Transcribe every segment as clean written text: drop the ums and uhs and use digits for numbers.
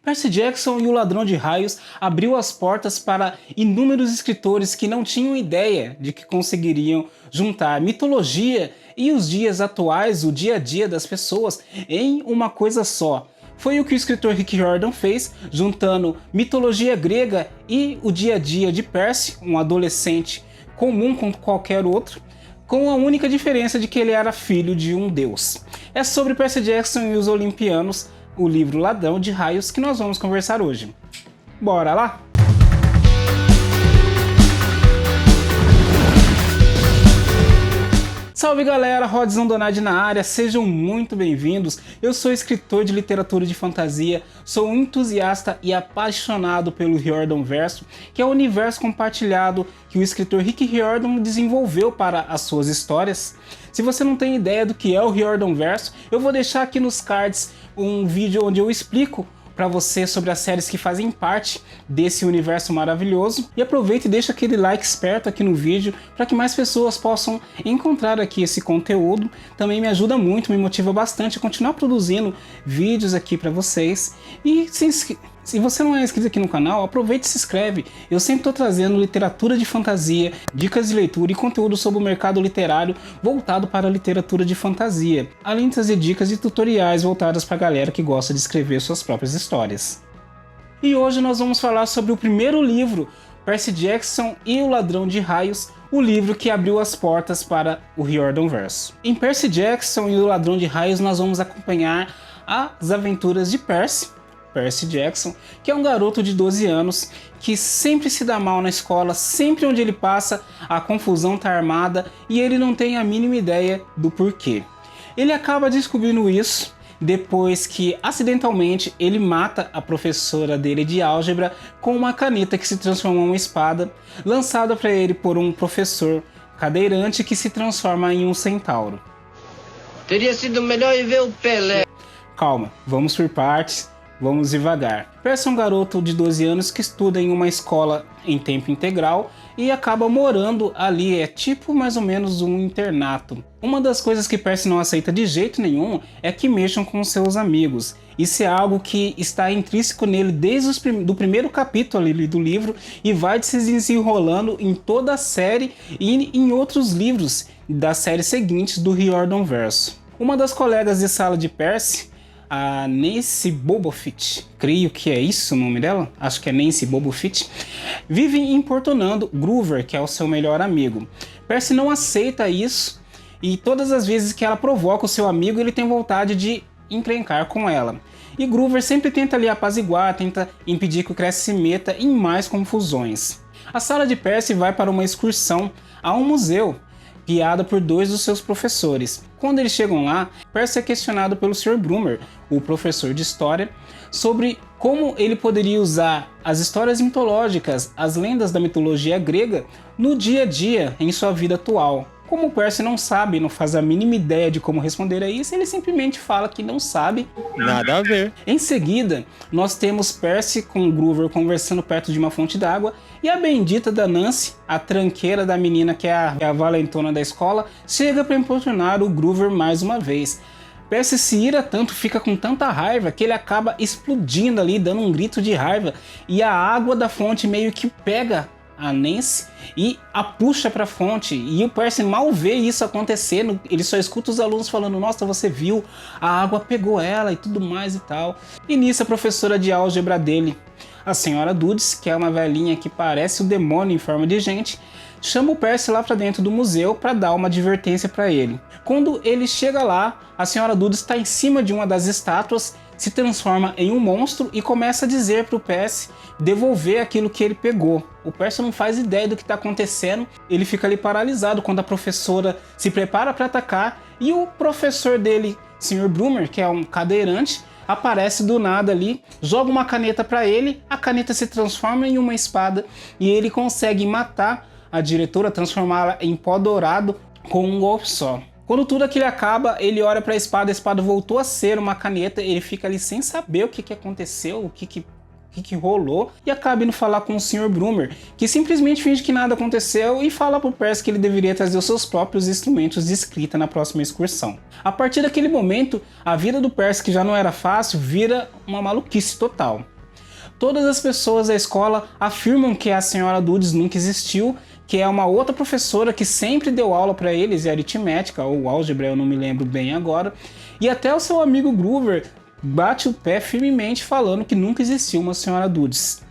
Percy Jackson e o Ladrão de Raios abriu as portas para inúmeros escritores que não tinham ideia de que conseguiriam juntar mitologia e os dias atuais, o dia a dia das pessoas, em uma coisa só. Foi o que o escritor Rick Riordan fez, juntando mitologia grega e o dia a dia de Percy, um adolescente comum como qualquer outro, com a única diferença de que ele era filho de um deus. É sobre Percy Jackson e os Olimpianos, o livro Ladrão de Raios, que nós vamos conversar hoje. Bora lá? Salve galera, Rodzão Donadi na área, sejam muito bem-vindos. Eu sou escritor de literatura de fantasia, sou um entusiasta e apaixonado pelo Riordan Verso, que é o universo compartilhado que o escritor Rick Riordan desenvolveu para as suas histórias. Se você não tem ideia do que é o Riordan Verso, eu vou deixar aqui nos cards um vídeo onde eu explico para você sobre as séries que fazem parte desse universo maravilhoso. E aproveita e deixa aquele like esperto aqui no vídeo para que mais pessoas possam encontrar aqui esse conteúdo. Também me ajuda muito, me motiva bastante a continuar produzindo vídeos aqui para vocês. E se você não é inscrito aqui no canal, aproveite e se inscreve. Eu sempre estou trazendo literatura de fantasia, dicas de leitura e conteúdo sobre o mercado literário voltado para a literatura de fantasia, além de trazer dicas e tutoriais voltadas para a galera que gosta de escrever suas próprias histórias. E hoje nós vamos falar sobre o primeiro livro, Percy Jackson e o Ladrão de Raios, o livro que abriu as portas para o Riordan Verso. Em Percy Jackson e o Ladrão de Raios nós vamos acompanhar as aventuras de Percy Jackson, que é um garoto de 12 anos que sempre se dá mal na escola, sempre onde ele passa a confusão tá armada e ele não tem a mínima ideia do porquê. Ele acaba descobrindo isso depois que acidentalmente ele mata a professora dele de álgebra com uma caneta que se transforma em uma espada, lançada para ele por um professor cadeirante que se transforma em um centauro. Teria sido melhor ir ver o Pelé. Calma, vamos por partes. Vamos devagar. Percy é um garoto de 12 anos que estuda em uma escola em tempo integral e acaba morando ali, é tipo mais ou menos um internato. Uma das coisas que Percy não aceita de jeito nenhum é que mexam com seus amigos. Isso é algo que está intrínseco nele desde o primeiro capítulo ali do livro e vai se desenrolando em toda a série e em outros livros das séries seguintes do Riordan Verso. Uma das colegas de sala de Percy, a Nancy Bobofit, creio que é isso o nome dela, acho que é Nancy Bobofit, vive importunando Groover, que é o seu melhor amigo. Percy não aceita isso e todas as vezes que ela provoca o seu amigo, ele tem vontade de encrencar com ela. E Groover sempre tenta ali apaziguar, tenta impedir que o Percy se meta em mais confusões. A sala de Percy vai para uma excursão a um museu, guiada por dois dos seus professores. Quando eles chegam lá, Percy é questionado pelo Sr. Brummer, o professor de história, sobre como ele poderia usar as histórias mitológicas, as lendas da mitologia grega, no dia a dia, em sua vida atual. Como o Percy não sabe, não faz a mínima ideia de como responder a isso, ele simplesmente fala que não sabe. Nada a ver. Em seguida, nós temos Percy com Groover conversando perto de uma fonte d'água e a bendita da Nancy, a tranqueira da menina que é a valentona da escola, chega para importunar o Groover mais uma vez. Percy se ira tanto, fica com tanta raiva que ele acaba explodindo ali, dando um grito de raiva e a água da fonte meio que pega a Nancy e a puxa para a fonte, e o Percy mal vê isso acontecendo, ele só escuta os alunos falando: nossa, você viu, a água pegou ela e tudo mais e tal. E nisso a professora de álgebra dele, a senhora Dudes, que é uma velhinha que parece o demônio em forma de gente, chama o Percy lá para dentro do museu para dar uma advertência para ele. Quando ele chega lá, a senhora Dudes está em cima de uma das estátuas, se transforma em um monstro e começa a dizer para o Percy devolver aquilo que ele pegou. O Percy não faz ideia do que está acontecendo, ele fica ali paralisado quando a professora se prepara para atacar e o professor dele, Sr. Brummer, que é um cadeirante, aparece do nada ali, joga uma caneta para ele, a caneta se transforma em uma espada e ele consegue matar a diretora, transformá-la em pó dourado com um golpe só. Quando tudo aquilo acaba, ele olha para a espada voltou a ser uma caneta, ele fica ali sem saber o que aconteceu, o que rolou, e acaba indo falar com o Sr. Brummer, que simplesmente finge que nada aconteceu e fala pro Percy que ele deveria trazer os seus próprios instrumentos de escrita na próxima excursão. A partir daquele momento, a vida do Percy, que já não era fácil, vira uma maluquice total. Todas as pessoas da escola afirmam que a senhora Dudes nunca existiu, que é uma outra professora que sempre deu aula para eles de aritmética ou álgebra, eu não me lembro bem agora. E até o seu amigo Groover bate o pé firmemente falando que nunca existiu uma senhora Dudes.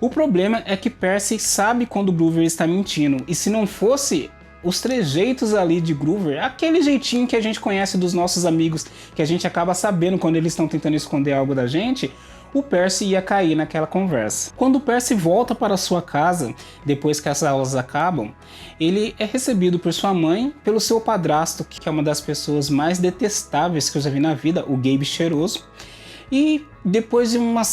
O problema é que Percy sabe quando Groover está mentindo, e se não fosse os trejeitos ali de Groover, aquele jeitinho que a gente conhece dos nossos amigos, que a gente acaba sabendo quando eles estão tentando esconder algo da gente, o Percy ia cair naquela conversa. Quando o Percy volta para sua casa, depois que as aulas acabam, ele é recebido por sua mãe, pelo seu padrasto, que é uma das pessoas mais detestáveis que eu já vi na vida, o Gabe cheiroso. E depois de um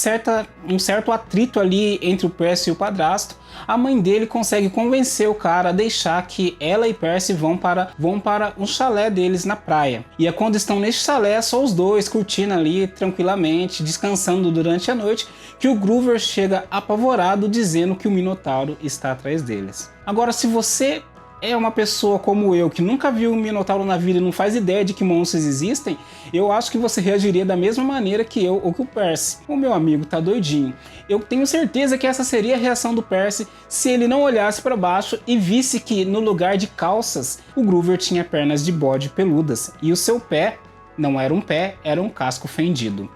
certo atrito ali entre o Percy e o padrasto, a mãe dele consegue convencer o cara a deixar que ela e Percy vão para um chalé deles na praia. E é quando estão nesse chalé, só os dois curtindo ali tranquilamente, descansando durante a noite, que o Groover chega apavorado dizendo que o Minotauro está atrás deles. Agora, se você é uma pessoa como eu, que nunca viu um Minotauro na vida e não faz ideia de que monstros existem, eu acho que você reagiria da mesma maneira que eu ou que o Percy. O meu amigo tá doidinho. Eu tenho certeza que essa seria a reação do Percy se ele não olhasse para baixo e visse que no lugar de calças, o Groover tinha pernas de bode peludas e o seu pé não era um pé, era um casco fendido.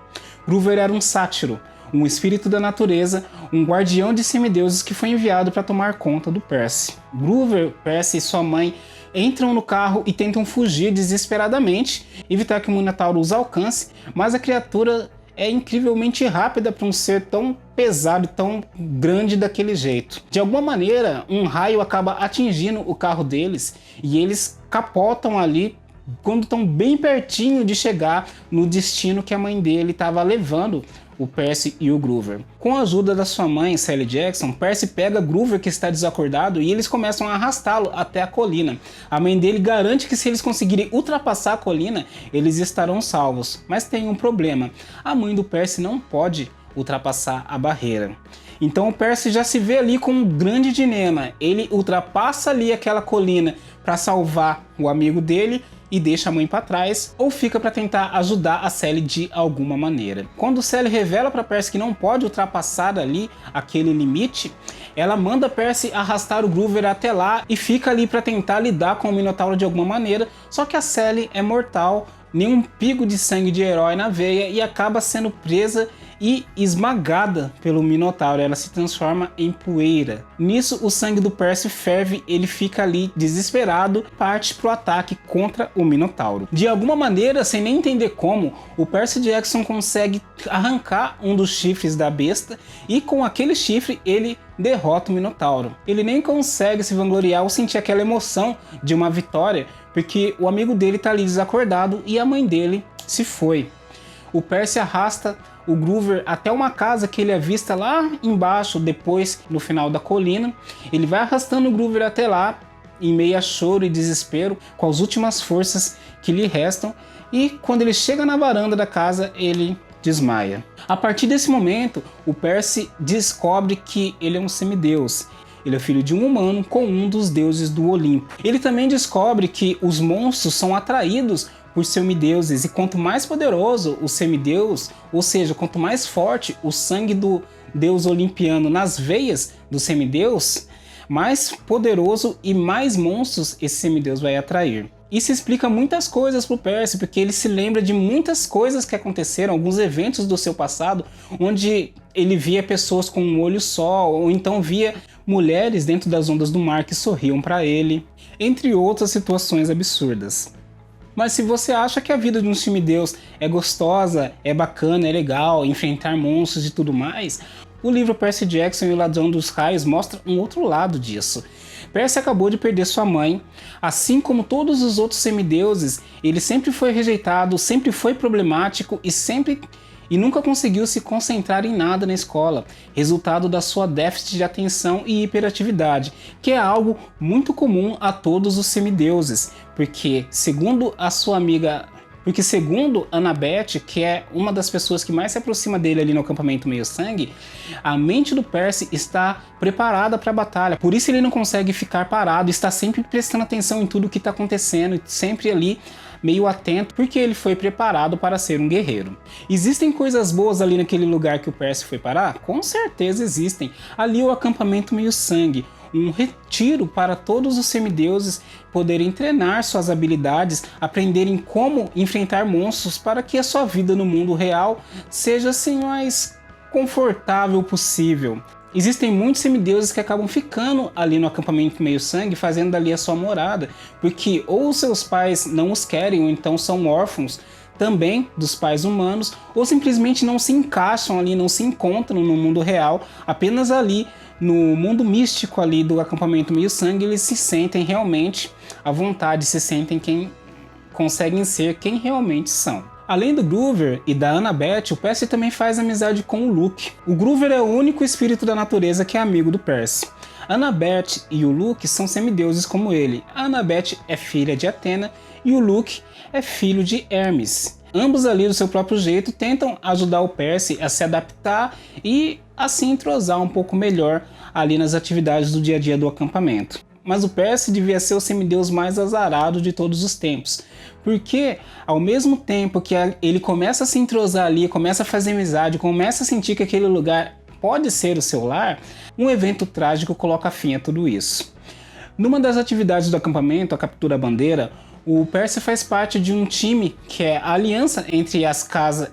Groover era um sátiro, um espírito da natureza, um guardião de semideuses que foi enviado para tomar conta do Percy. Groover, Percy e sua mãe entram no carro e tentam fugir desesperadamente, evitar que o Minotauro os alcance, mas a criatura é incrivelmente rápida para um ser tão pesado e tão grande daquele jeito. De alguma maneira, um raio acaba atingindo o carro deles e eles capotam ali quando estão bem pertinho de chegar no destino que a mãe dele estava levando o Percy e o Groover. Com a ajuda da sua mãe, Sally Jackson, Percy pega Groover, que está desacordado, e eles começam a arrastá-lo até a colina. A mãe dele garante que se eles conseguirem ultrapassar a colina, eles estarão salvos. Mas tem um problema. A mãe do Percy não pode ultrapassar a barreira. Então o Percy já se vê ali com um grande dilema. Ele ultrapassa ali aquela colina para salvar o amigo dele e deixa a mãe para trás, ou fica para tentar ajudar a Sally de alguma maneira. Quando Sally revela para Percy que não pode ultrapassar ali aquele limite, ela manda Percy arrastar o Groover até lá e fica ali para tentar lidar com o Minotauro de alguma maneira, só que a Sally é mortal, nenhum pingo de sangue de herói na veia e acaba sendo presa e esmagada pelo Minotauro. Ela se transforma em poeira. Nisso, o sangue do Percy ferve, ele fica ali desesperado, parte pro ataque contra o Minotauro. De alguma maneira, sem nem entender como, o Percy Jackson consegue arrancar um dos chifres da besta e com aquele chifre ele derrota o Minotauro. Ele nem consegue se vangloriar ou sentir aquela emoção de uma vitória, porque o amigo dele tá ali desacordado e a mãe dele se foi. O Percy arrasta o Groover até uma casa que ele avista lá embaixo, depois no final da colina. Ele vai arrastando o Groover até lá, em meio a choro e desespero, com as últimas forças que lhe restam, e quando ele chega na varanda da casa, ele desmaia. A partir desse momento, o Percy descobre que ele é um semideus. Ele é filho de um humano com um dos deuses do Olimpo. Ele também descobre que os monstros são atraídos por semideuses, e quanto mais poderoso o semideus, ou seja, quanto mais forte o sangue do deus olimpiano nas veias do semideus, mais poderoso e mais monstros esse semideus vai atrair. Isso explica muitas coisas para o Percy, porque ele se lembra de muitas coisas que aconteceram, alguns eventos do seu passado, onde ele via pessoas com um olho só, ou então via mulheres dentro das ondas do mar que sorriam para ele, entre outras situações absurdas. Mas se você acha que a vida de um semideus é gostosa, é bacana, é legal, enfrentar monstros e tudo mais, o livro Percy Jackson e o Ladrão dos Raios mostra um outro lado disso. Percy acabou de perder sua mãe, assim como todos os outros semideuses, ele sempre foi rejeitado, sempre foi problemático e nunca conseguiu se concentrar em nada na escola, resultado da sua déficit de atenção e hiperatividade, que é algo muito comum a todos os semideuses, porque segundo Annabeth, que é uma das pessoas que mais se aproxima dele ali no acampamento Meio-Sangue, a mente do Percy está preparada para a batalha, por isso ele não consegue ficar parado, está sempre prestando atenção em tudo que está acontecendo, sempre ali meio atento porque ele foi preparado para ser um guerreiro. Existem coisas boas ali naquele lugar que o Percy foi parar? Com certeza existem. Ali o acampamento Meio-Sangue, um retiro para todos os semideuses poderem treinar suas habilidades, aprenderem como enfrentar monstros para que a sua vida no mundo real seja assim mais confortável possível. Existem muitos semideuses que acabam ficando ali no acampamento Meio-Sangue, fazendo ali a sua morada, porque ou seus pais não os querem, ou então são órfãos também dos pais humanos, ou simplesmente não se encaixam ali, não se encontram no mundo real, apenas ali no mundo místico ali do acampamento Meio-Sangue eles se sentem realmente à vontade, se sentem quem conseguem ser quem realmente são. Além do Groover e da Annabeth, o Percy também faz amizade com o Luke. O Groover é o único espírito da natureza que é amigo do Percy. A Annabeth e o Luke são semideuses como ele. A Annabeth é filha de Atena e o Luke é filho de Hermes. Ambos ali do seu próprio jeito tentam ajudar o Percy a se adaptar e assim entrosar um pouco melhor ali nas atividades do dia a dia do acampamento. Mas o Percy devia ser o semideus mais azarado de todos os tempos, porque ao mesmo tempo que ele começa a se entrosar ali, começa a fazer amizade, começa a sentir que aquele lugar pode ser o seu lar, um evento trágico coloca fim a tudo isso. Numa das atividades do acampamento, a captura bandeira, o Percy faz parte de um time que é a aliança entre as casas,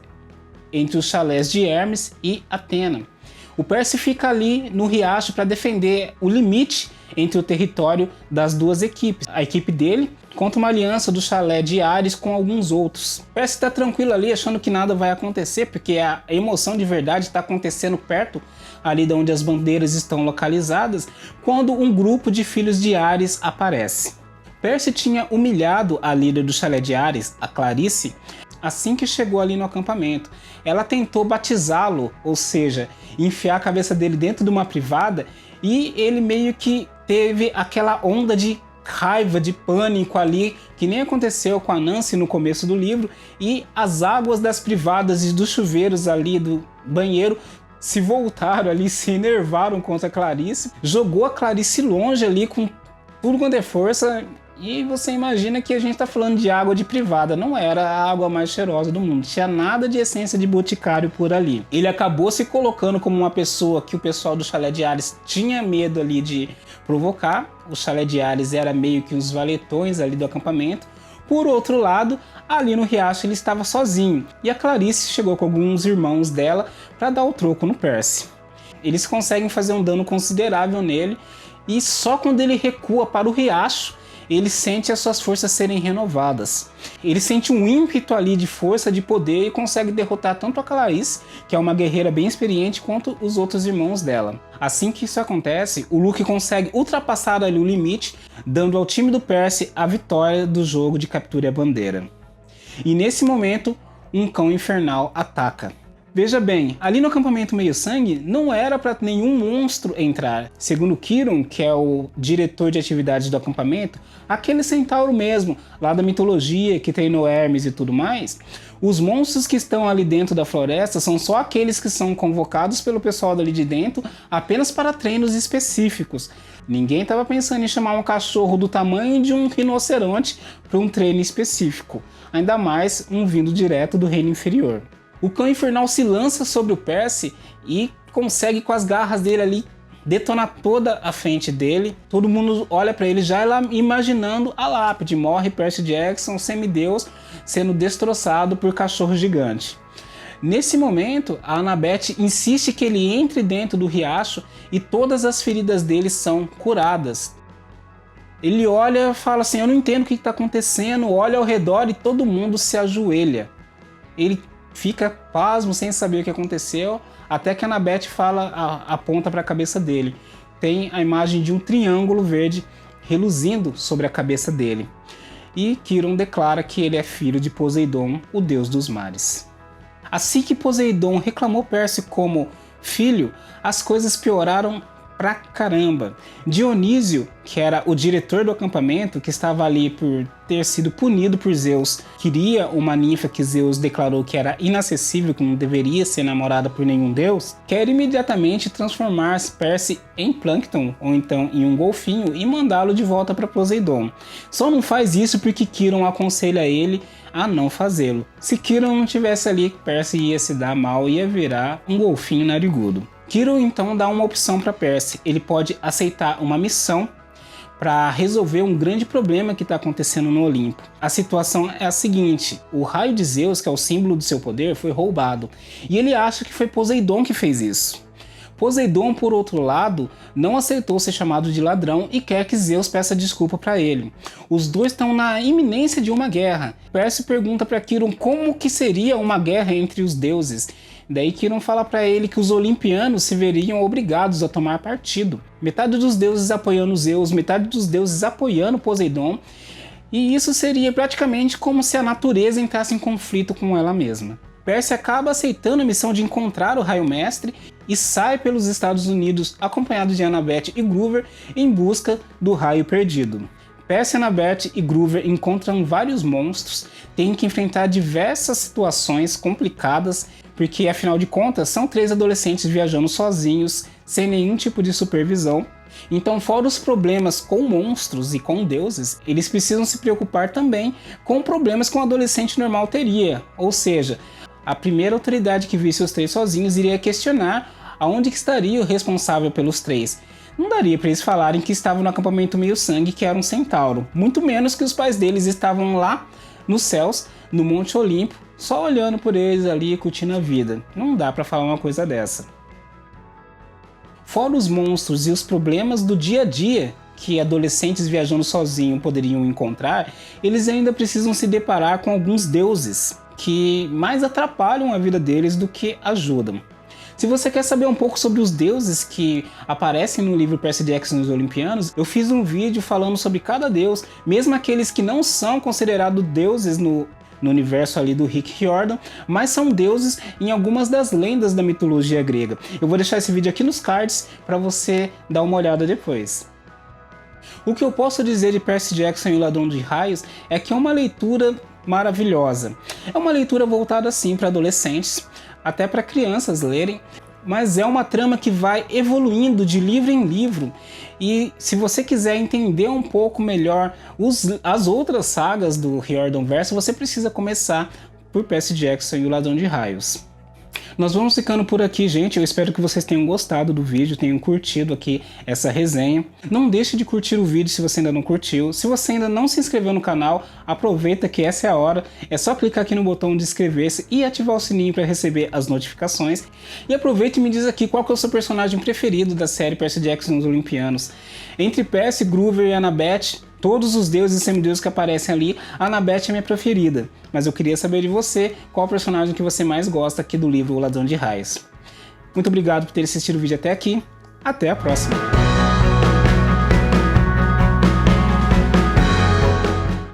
entre os chalés de Hermes e Atena. O Percy fica ali no riacho para defender o limite entre o território das duas equipes. A equipe dele contra uma aliança do chalé de Ares com alguns outros. O Percy está tranquilo ali, achando que nada vai acontecer, porque a emoção de verdade está acontecendo perto ali de onde as bandeiras estão localizadas, quando um grupo de filhos de Ares aparece. Percy tinha humilhado a líder do chalé de Ares, a Clarice, assim que chegou ali no acampamento. Ela tentou batizá-lo, ou seja, enfiar a cabeça dele dentro de uma privada, e ele meio que teve aquela onda de raiva, de pânico ali, que nem aconteceu com a Nancy no começo do livro, e as águas das privadas e dos chuveiros ali do banheiro se voltaram ali, se enervaram contra a Clarice, jogou a Clarice longe ali com tudo quanto é força. E você imagina que a gente está falando de água de privada, não era a água mais cheirosa do mundo, tinha nada de essência de boticário por ali. Ele acabou se colocando como uma pessoa que o pessoal do chalé de Ares tinha medo ali de provocar. O chalé de Ares era meio que uns valetões ali do acampamento. Por outro lado, ali no riacho ele estava sozinho, e a Clarice chegou com alguns irmãos dela para dar o troco no Percy. Eles conseguem fazer um dano considerável nele, e só quando ele recua para o riacho, ele sente as suas forças serem renovadas. Ele sente um ímpeto ali de força, de poder, e consegue derrotar tanto a Clarice, que é uma guerreira bem experiente, quanto os outros irmãos dela. Assim que isso acontece, o Luke consegue ultrapassar ali o limite, dando ao time do Percy a vitória do jogo de captura e bandeira. E nesse momento, um cão infernal ataca. Veja bem, ali no acampamento Meio-Sangue não era para nenhum monstro entrar. Segundo Kiron, que é o diretor de atividades do acampamento, aquele centauro mesmo, lá da mitologia, que treinou Hermes e tudo mais, os monstros que estão ali dentro da floresta são só aqueles que são convocados pelo pessoal dali de dentro apenas para treinos específicos. Ninguém estava pensando em chamar um cachorro do tamanho de um rinoceronte para um treino específico, ainda mais um vindo direto do reino inferior. O cão infernal se lança sobre o Percy e consegue com as garras dele ali detonar toda a frente dele. Todo mundo olha para ele já imaginando a lápide. Morre Percy Jackson, semideus, sendo destroçado por cachorro gigante. Nesse momento, a Annabeth insiste que ele entre dentro do riacho e todas as feridas dele são curadas. Ele olha e fala assim, eu não entendo o que está acontecendo, olha ao redor e todo mundo se ajoelha. Ele fica pasmo, sem saber o que aconteceu, até que a Annabeth aponta para a cabeça dele. Tem a imagem de um triângulo verde reluzindo sobre a cabeça dele. E Kiron declara que ele é filho de Poseidon, o deus dos mares. Assim que Poseidon reclamou Percy como filho, as coisas pioraram pra caramba. Dionísio, que era o diretor do acampamento, que estava ali por ter sido punido por Zeus, queria uma ninfa que Zeus declarou que era inacessível, que não deveria ser namorada por nenhum deus, quer imediatamente transformar Perse em Plâncton, ou então em um golfinho, e mandá-lo de volta para Poseidon. Só não faz isso porque Quirón aconselha ele a não fazê-lo. Se Quirón não tivesse ali, Perse ia se dar mal e ia virar um golfinho narigudo. Quirón então dá uma opção para Perse. Ele pode aceitar uma missão para resolver um grande problema que está acontecendo no Olimpo. A situação é a seguinte: o raio de Zeus, que é o símbolo do seu poder, foi roubado, e ele acha que foi Poseidon que fez isso. Poseidon, por outro lado, não aceitou ser chamado de ladrão e quer que Zeus peça desculpa para ele. Os dois estão na iminência de uma guerra. Perse pergunta para Quirón como que seria uma guerra entre os deuses. Daí Quirón fala para ele que os olimpianos se veriam obrigados a tomar partido. Metade dos deuses apoiando Zeus, metade dos deuses apoiando Poseidon. E isso seria praticamente como se a natureza entrasse em conflito com ela mesma. Perse acaba aceitando a missão de encontrar o Raio Mestre e sai pelos Estados Unidos acompanhado de Annabeth e Groover em busca do Raio Perdido. Perse, Annabeth e Groover encontram vários monstros, têm que enfrentar diversas situações complicadas, porque afinal de contas são 3 adolescentes viajando sozinhos, sem nenhum tipo de supervisão. Então, fora os problemas com monstros e com deuses, eles precisam se preocupar também com problemas que um adolescente normal teria, ou seja, a primeira autoridade que visse os 3 sozinhos iria questionar aonde que estaria o responsável pelos 3. Não daria para eles falarem que estavam no acampamento meio-sangue, que era um centauro, muito menos que os pais deles estavam lá nos céus, no Monte Olimpo, só olhando por eles ali, curtindo a vida. Não dá para falar uma coisa dessa. Fora os monstros e os problemas do dia a dia que adolescentes viajando sozinhos poderiam encontrar, eles ainda precisam se deparar com alguns deuses que mais atrapalham a vida deles do que ajudam. Se você quer saber um pouco sobre os deuses que aparecem no livro Percy Jackson e os Olimpianos, eu fiz um vídeo falando sobre cada deus, mesmo aqueles que não são considerados deuses no universo ali do Rick Riordan, mas são deuses em algumas das lendas da mitologia grega. Eu vou deixar esse vídeo aqui nos cards para você dar uma olhada depois. O que eu posso dizer de Percy Jackson e o Ladrão de Raios é que é uma leitura maravilhosa. É uma leitura voltada sim para adolescentes, até para crianças lerem, mas é uma trama que vai evoluindo de livro em livro, e se você quiser entender um pouco melhor as outras sagas do Riordan Verso, você precisa começar por Percy Jackson e o Ladrão de Raios. Nós vamos ficando por aqui, gente. Eu espero que vocês tenham gostado do vídeo, tenham curtido aqui essa resenha. Não deixe de curtir o vídeo se você ainda não curtiu. Se você ainda não se inscreveu no canal, aproveita que essa é a hora. É só clicar aqui no botão de inscrever-se e ativar o sininho para receber as notificações. E aproveita e me diz aqui qual que é o seu personagem preferido da série Percy Jackson e os Olimpianos. Entre Percy, Groover e Annabeth, todos os deuses e semideuses que aparecem ali, a Annabeth é minha preferida. Mas eu queria saber de você qual personagem que você mais gosta aqui do livro O Ladrão de Raios. Muito obrigado por ter assistido o vídeo até aqui. Até a próxima!